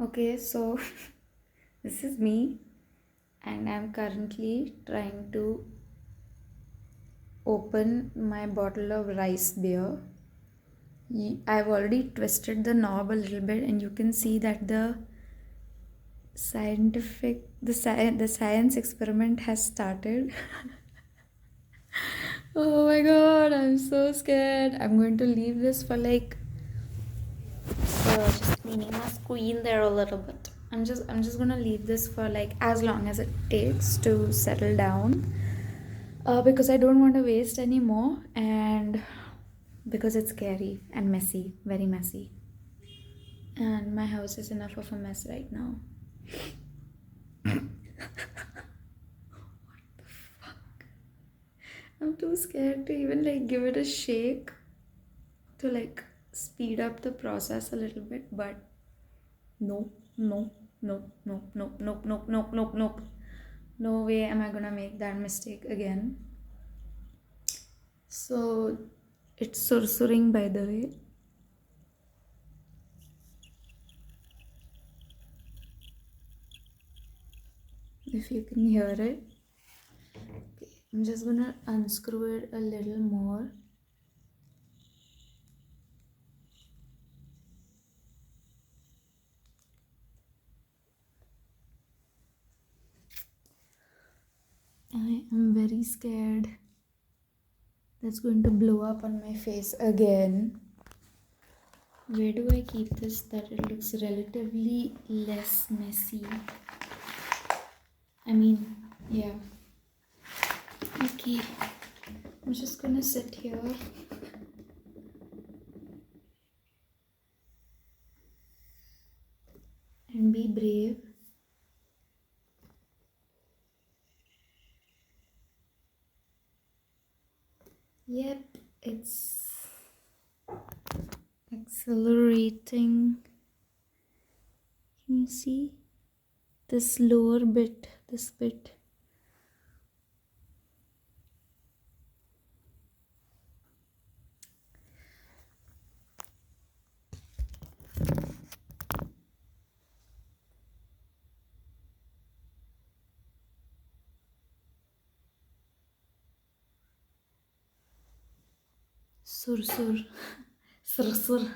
Okay, so this is me, and I'm currently trying to open my bottle of rice beer. I've already twisted the knob a little bit, and you can see that the science experiment has started. Oh my god, I'm so scared. I'm going to leave this for like just cleaning my screen there a little bit. I'm just gonna leave this for like as long as it takes to settle down. Because I don't want to waste any more, and because it's scary and messy, very messy. And my house is enough of a mess right now. I'm too scared to even like give it a shake to like speed up the process a little bit, but no, no, no, no, no, no, no, no, no, no. No way am I gonna make that mistake again. So it's sursuring, by the way. If you can hear it. Okay, I'm just gonna unscrew it a little more. I am very scared that's going to blow up on my face again. Where do I keep this that it looks relatively less messy? I mean, yeah. Okay, I'm just gonna sit here. And be brave. Yep, it's accelerating. Can you see this lower bit, this bit? Sur sur, sur sur.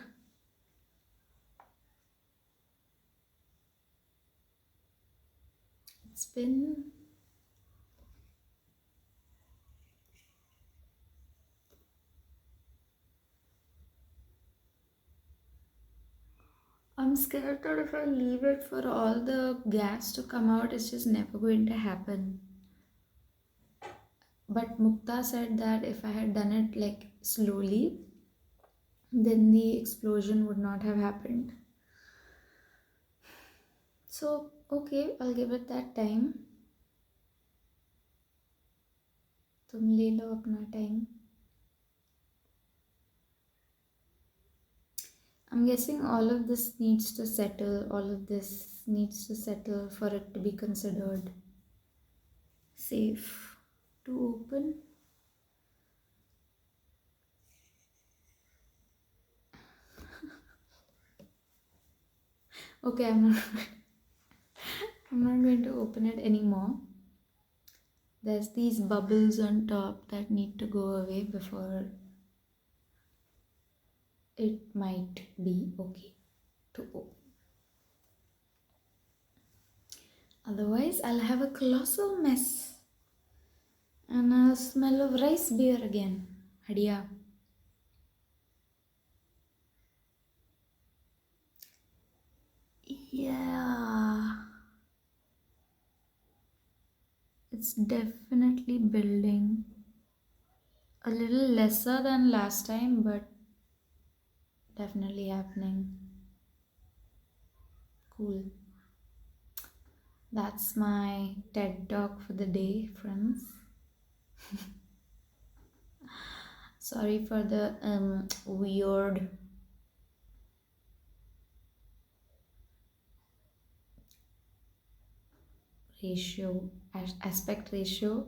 It's been I'm scared that if I leave it for all the gas to come out, it's just never going to happen. But Mukta said that if I had done it like slowly, then the explosion would not have happened. So, okay, I'll give it that time. तुम ले लो अपना time. I'm guessing all of this needs to settle, for it to be considered safe to open. Okay, I'm not going to open it anymore. There's these bubbles on top that need to go away before it might be okay to open. Otherwise, I'll have a colossal mess and a smell of rice beer again. Hadiya. Yeah. It's definitely building. A little lesser than last time, but definitely happening. Cool. That's my TED talk for the day, friends. Sorry for the weird aspect ratio.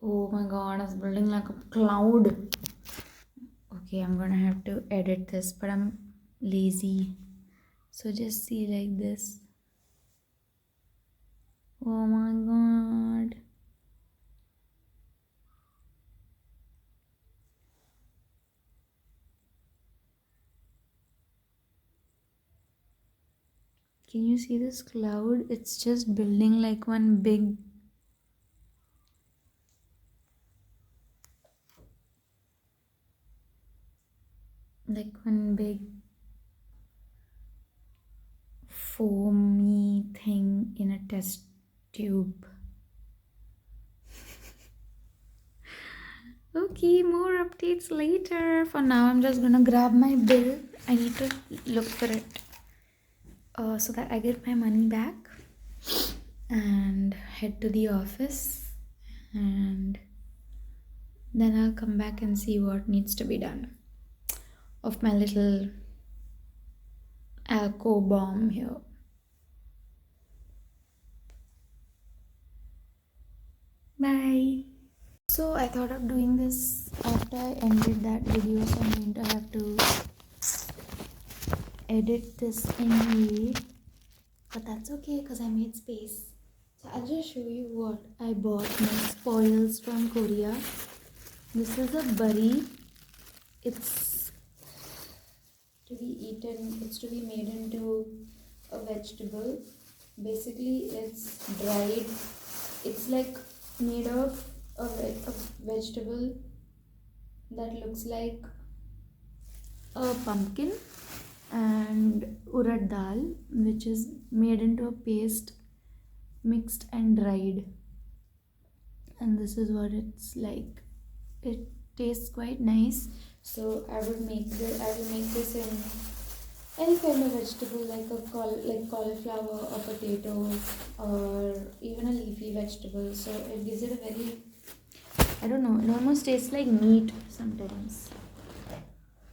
Oh my god, it's building like a cloud. Okay, I'm gonna have to edit this, but I'm lazy, So just see like this. Oh my god. Can you see this cloud? It's just building like one big foamy thing in a test tube. Okay, more updates later. For now, I'm just gonna grab my bill. I need to look for it so that I get my money back and head to the office. And then I'll come back and see what needs to be done of my little alco bomb here. Bye. So I thought of doing this after I ended that video, so I'm going to have to edit this anyway, but that's okay because I made space. So I'll just show you what I bought my spoils from Korea. This is a burry. It's to be eaten, it's to be made into a vegetable. Basically it's dried, it's like made of a vegetable that looks like a pumpkin and urad dal, which is made into a paste, mixed and dried. And this is what it's like. It tastes quite nice. So I will make this in any kind of vegetable, like like cauliflower or potato or even a leafy vegetable. So it gives it a very, I don't know, it almost tastes like meat sometimes.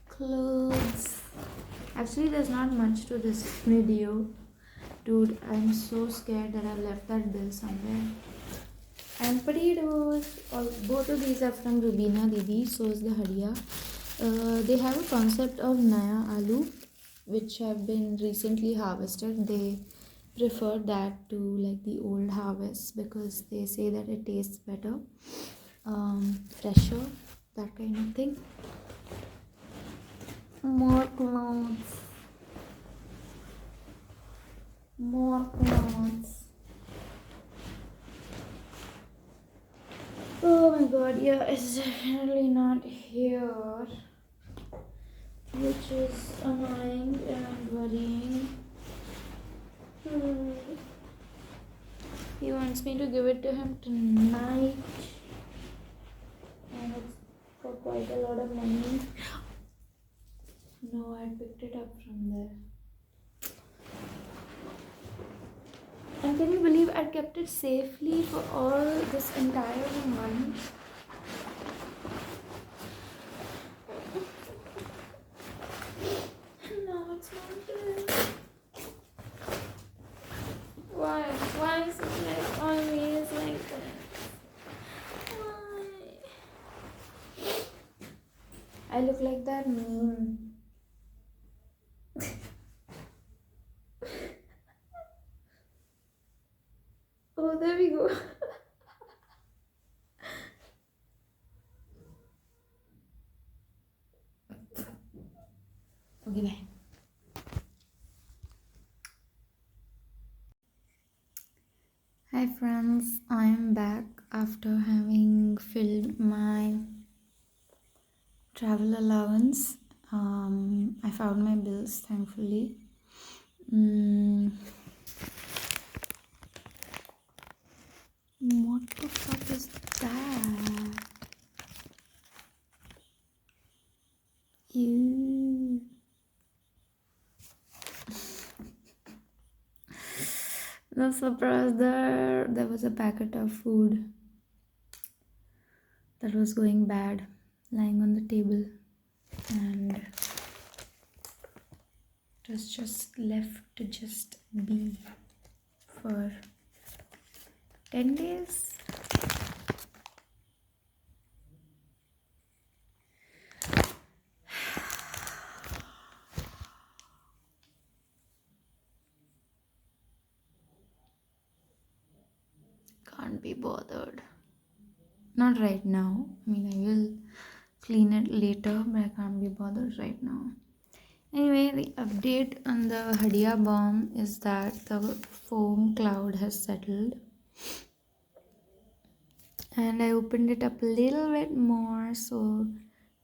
Clothes. Actually, there's not much to this video. Dude, I'm so scared that I've left that bill somewhere. And potatoes. Both of these are from Rubina Didi. So is the Hadiya. They have a concept of Naya Aloo, which have been recently harvested. They prefer that to like the old harvest because they say that it tastes better, fresher, that kind of thing. More clothes. More clothes. Oh my god, yeah, it's definitely not here, which is annoying and worrying. He wants me to give it to him tonight, and it's for quite a lot of money. No, I picked it up from there. And can you believe I kept it safely for all this entire month? No, it's not there. Why? Why is it like always like this? Why? I look like that meme. Oh, there we go. Okay, bye. Hi friends, I'm back after having filled my travel allowance. I found my bills, thankfully. What the fuck is that? Ew. No surprise there. There was a packet of food that was going bad lying on the table, and it was just left to just be for 10 days. be bothered. Not right now. I mean, I will clean it later, but I can't be bothered right now. Anyway, the update on the Hadiya bomb is that the foam cloud has settled. And I opened it up a little bit more, so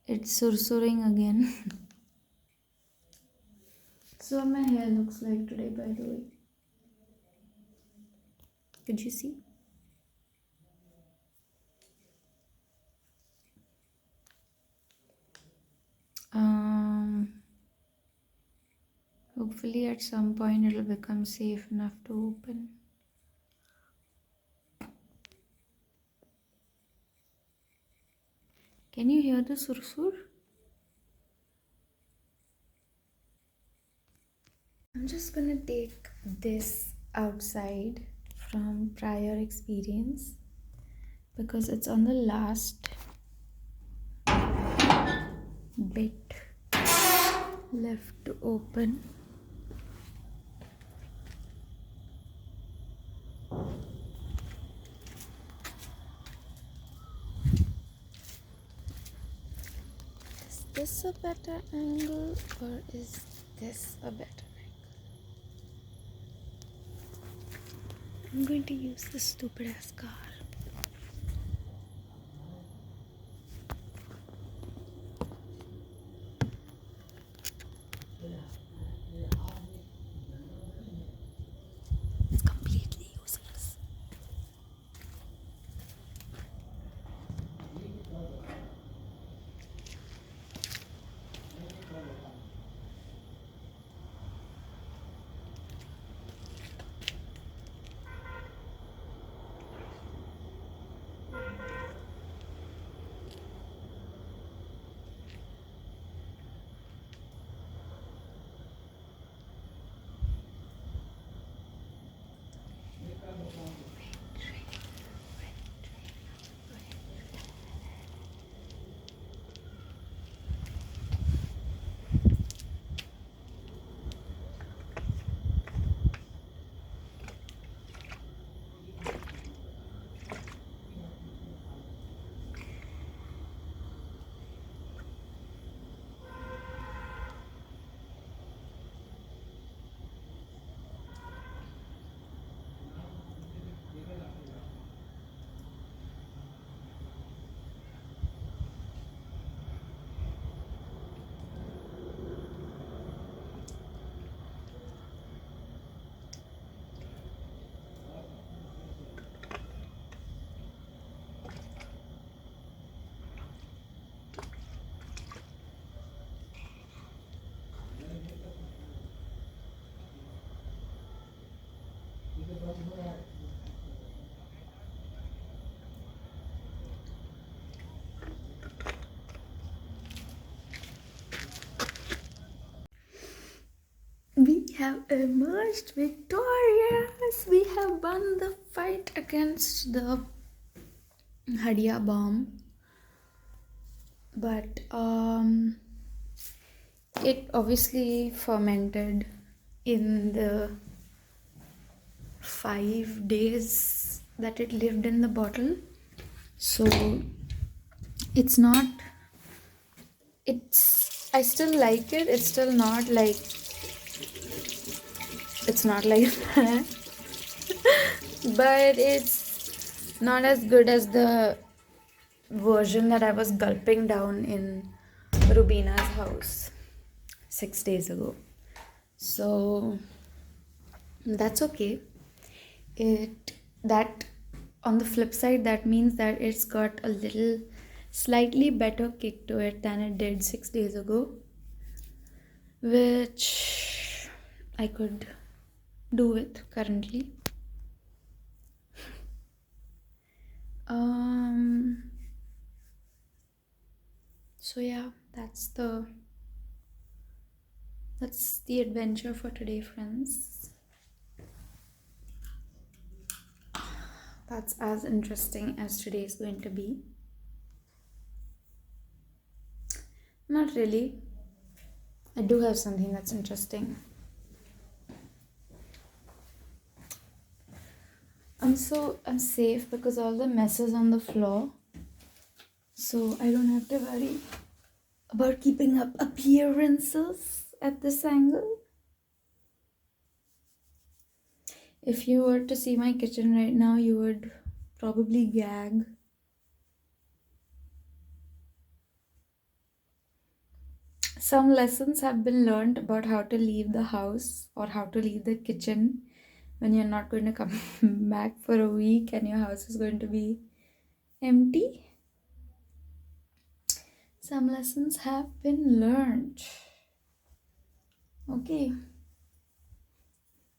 it's sursuring again. So my hair looks like today, by the way. Could you see? Hopefully at some point it'll become safe enough to open. Can you hear the sursur? I'm just gonna take this outside from prior experience because it's on the last bit left to open. Is this a better angle or is this a better angle? I'm going to use this stupid ass car. It's completely useless. We have emerged victorious. We have won the fight against the Hadiya bomb. But it obviously fermented in the 5 days that it lived in the bottle. So I still like it. It's still not like that. But it's not as good as the version that I was gulping down in Rubina's house 6 days ago. So that's okay. That on the flip side, that means that it's got a little slightly better kick to it than it did 6 days ago, which I could do with currently. So yeah, that's the adventure for today, friends. That's as interesting as today is going to be. Not really. I do have something that's interesting. I'm safe because all the mess is on the floor. So I don't have to worry about keeping up appearances at this angle. If you were to see my kitchen right now, you would probably gag. Some lessons have been learned about how to leave the house or how to leave the kitchen when you're not going to come back for a week and your house is going to be empty. Some lessons have been learned. Okay.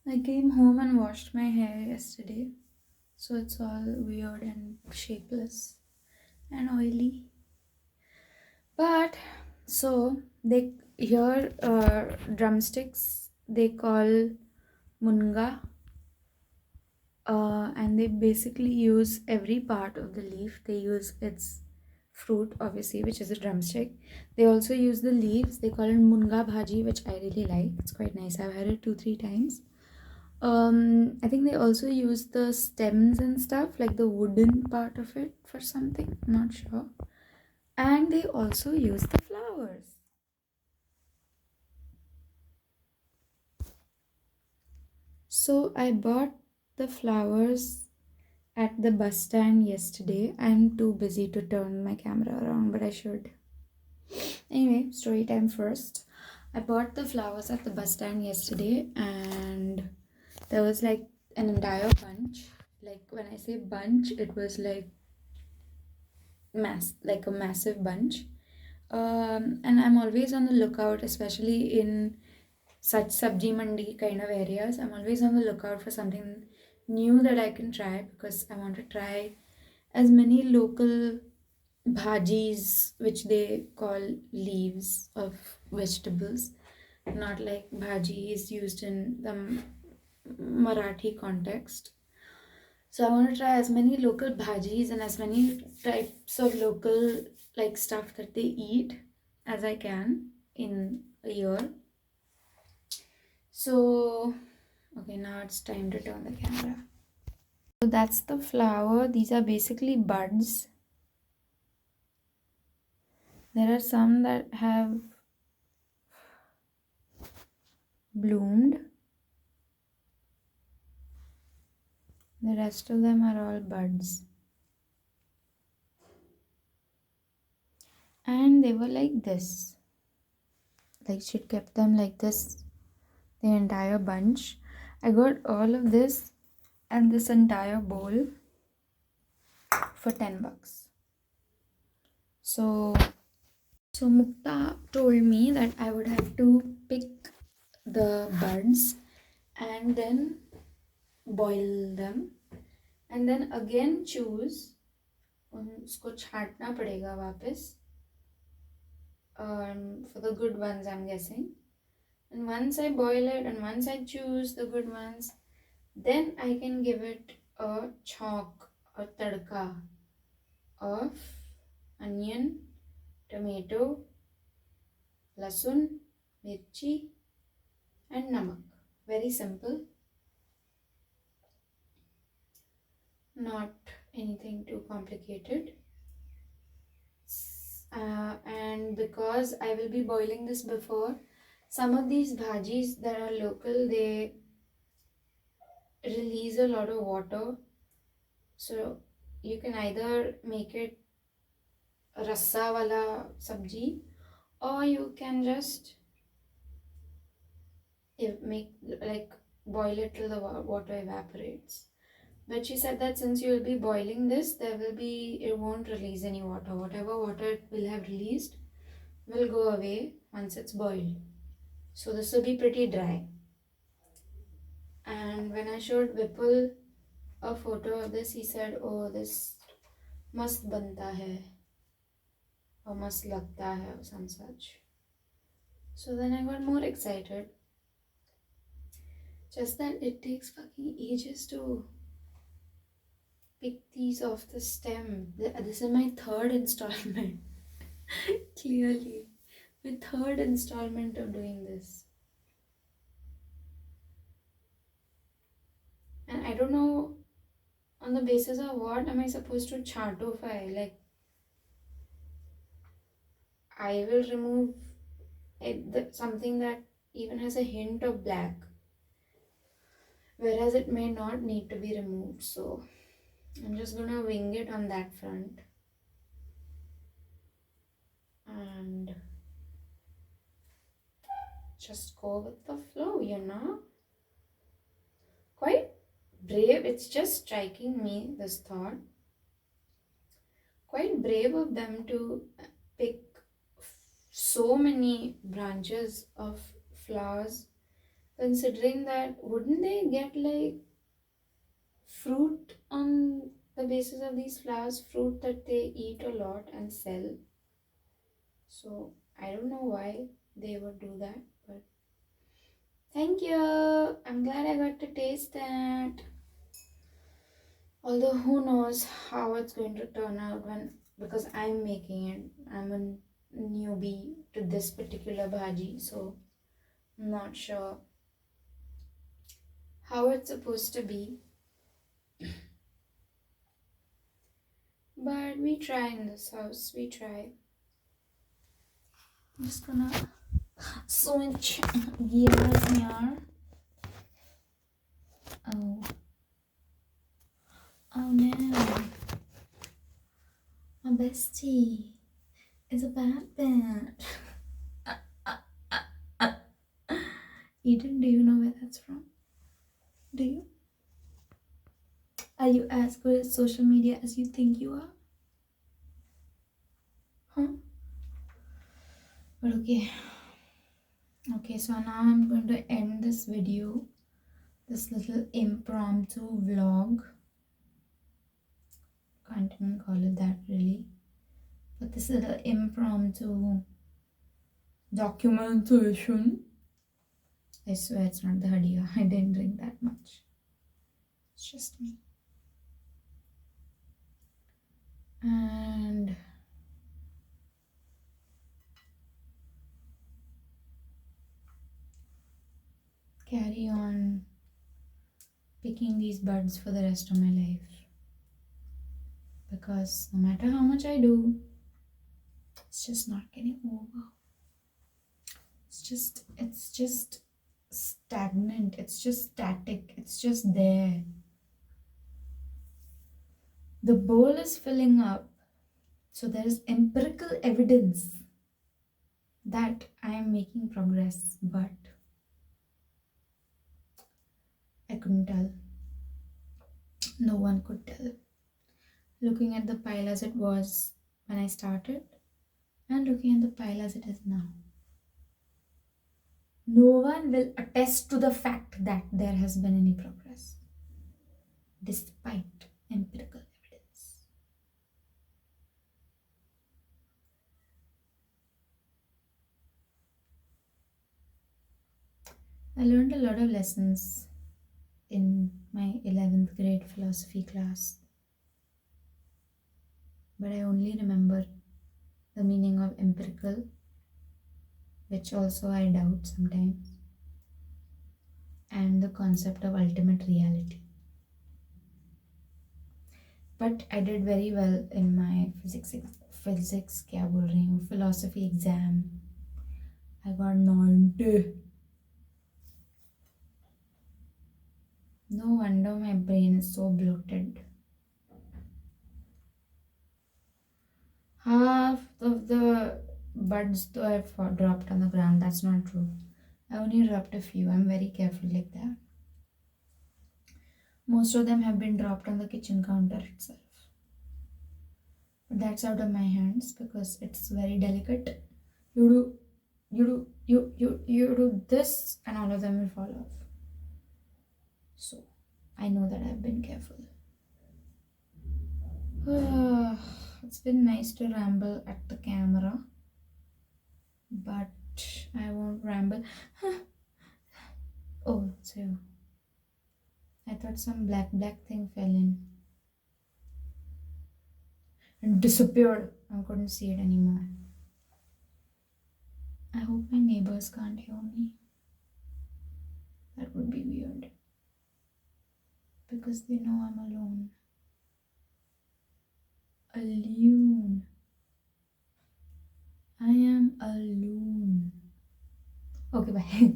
I came home and washed my hair yesterday, so it's all weird and shapeless and oily. But so they here drumsticks they call munga, and they basically use every part of the leaf. They use its fruit, obviously, which is a drumstick. They also use the leaves. They call it munga bhaji, which I really like. It's quite nice. I've had it 2-3 times. I think they also use the stems and stuff, like the wooden part of it for something. I'm not sure. And they also use the flowers. So I bought the flowers at the bus stand yesterday. I'm too busy to turn my camera around, but I should. Anyway, story time first. I bought the flowers at the bus stand yesterday, and there was like an entire bunch. Like when I say bunch, it was like a massive bunch. And I'm always on the lookout, especially in such sabji mandi kind of areas. I'm always on the lookout for something new that I can try because I want to try as many local bhajis, which they call leaves of vegetables, not like bhajis used in the Marathi context. So I want to try as many local bhajis and as many types of local like stuff that they eat as I can in a year. So okay, now it's time to turn the camera. So that's the flower. These are basically buds. There are some that have bloomed. The rest of them are all buds. And they were like this. Like she kept them like this, the entire bunch. I got all of this and this entire bowl for $10. So Mukta told me that I would have to pick the buds and then boil them and then again choose. उसको छांटना पड़ेगा वापस for the good ones, I'm guessing. And once I boil it and once I choose the good ones, then I can give it a chhonk or tadka of onion, tomato, lasun, mirchi, and namak. Very simple. Not anything too complicated. And because I will be boiling this before, some of these bhajis that are local, they release a lot of water. So you can either make it rassa wala sabji or you can just make like boil it till the water evaporates. But she said that since you will be boiling this, it won't release any water. Whatever water it will have released will go away once it's boiled. So this will be pretty dry. And when I showed Vipul a photo of this, he said, "Oh, this mast banta hai, or mast lagta hai, or some such." So then I got more excited. Just that it takes fucking ages to pick these off the stem. This is my third installment. Clearly. My third installment of doing this. And I don't know On the basis of what am I supposed to chartify? Like, I will remove something that even has a hint of black, whereas it may not need to be removed. So I'm just gonna wing it on that front and just go with the flow, you know? Quite brave. It's just striking me, this thought. Quite brave of them to pick so many branches of flowers, considering that wouldn't they get like fruit on the basis of these flowers, fruit that they eat a lot and sell? So I don't know why they would do that, but thank you. I'm glad I got to taste that. Although who knows how it's going to turn out because I'm making it. I'm a newbie to this particular bhaji, so I'm not sure how it's supposed to be. But we try in this house. We try. I'm just gonna switch gears here. Oh. Oh no. My bestie is a bad bitch. Eden, do you know where that's from? Do you? Are you as good at social media as you think you are? Huh? But okay. Okay, so now I'm going to end this video, this little impromptu vlog. Can't even call it that really. But this little impromptu documentation. I swear it's not the Hadiya. I didn't drink that much. It's just me. And carry on picking these buds for the rest of my life. Because no matter how much I do, it's just not getting over. It's just stagnant. It's just static. It's just there. The bowl is filling up. So there is empirical evidence that I am making progress, but I couldn't tell. No one could tell. Looking at the pile as it was when I started and looking at the pile as it is now, no one will attest to the fact that there has been any progress despite empirical evidence. I learned a lot of lessons in my 11th grade philosophy class, but I only remember the meaning of empirical, which also I doubt sometimes, and the concept of ultimate reality. But I did very well in my philosophy exam. I got 90. No wonder my brain is so bloated. Half of the buds though I've dropped on the ground. That's not true. I only dropped a few. I'm very careful like that. Most of them have been dropped on the kitchen counter itself. But that's out of my hands because it's very delicate. You do this and all of them will fall off. So I know that I've been careful. It's been nice to ramble at the camera, but I won't ramble. Oh, so I thought some black thing fell in and disappeared. I couldn't see it anymore. I hope my neighbors can't hear me. That would be weird because they know I'm alone. Okay, bye.